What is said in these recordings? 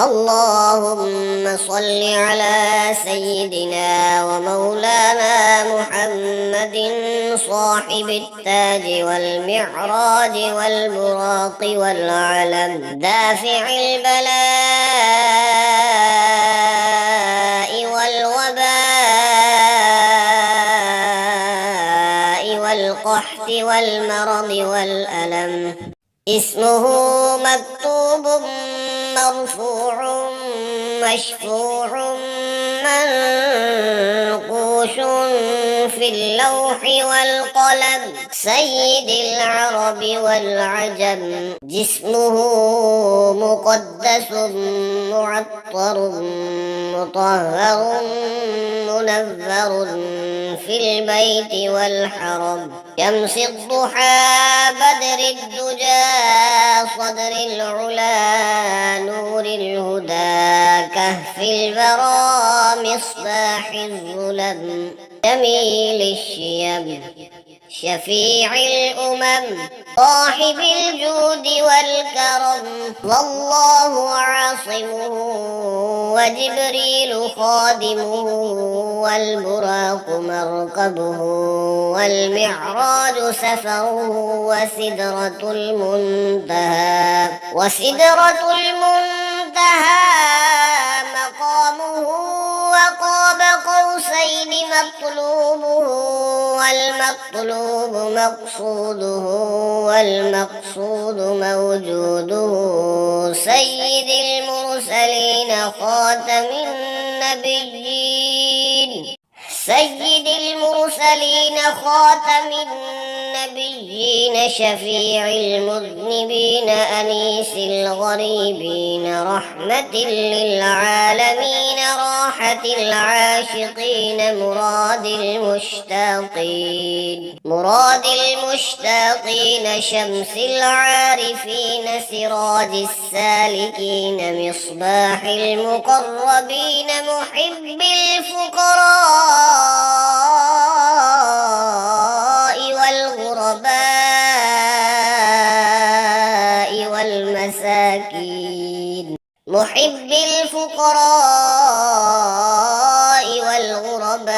اللهم صل على سيدنا ومولانا محمد صاحب التاج والمعراج والبراق والعلم دافع البلاء والوباء والقحط والمرض والألم. اسمه مكتوب مرفوع مشفوع منقوش في اللوح والقلم. سيد العرب والعجم. جسمه مقدس معطر مطهر منذر في البيت والحرم. شمس الضحى بدر الدجى صدر العلا نور الهدى كهف البرى مصباح الظلم. جميل الشيم شفيع الأمم صاحب الجود والكرم. والله عاصمه وجبريل خادمه والبراق مركبه والمعراج سفره وسدرة المنتهى مقامه وقاب قوسين مطلوبه والمطلوب مقصوده والمقصود موجوده. سيد المرسلين خاتم النبيين شفيع المذنبين أنيس الغريبين رحمة للعالمين راحة العاشقين مراد المشتاقين شمس العارفين سراج السالكين مصباح المقربين محب الفقراء والغرباء والمساكين. محب الفقراء والغرباء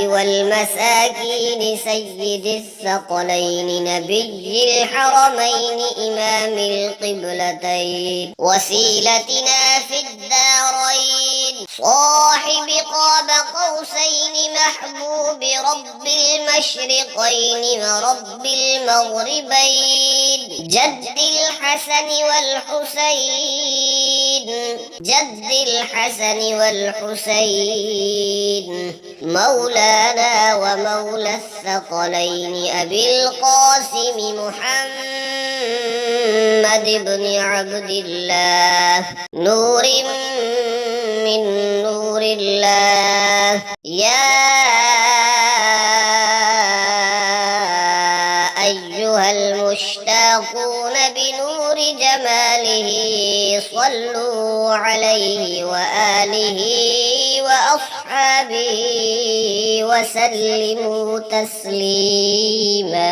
والمساكين سيد الثقلين نبي الحرمين إمام القبلتين وسيلتنا في الدارين صاحب قاب قوسين محبوب رب المشرقين ورب المغربين. جد الحسن والحسين مولانا ومولى الثقلين أبي القاسم محمد بن عبد الله نور من نور الله. يا أيها المشتاقون بنور جماله صلوا عليه وآله وأصحابه وسلموا تسليما.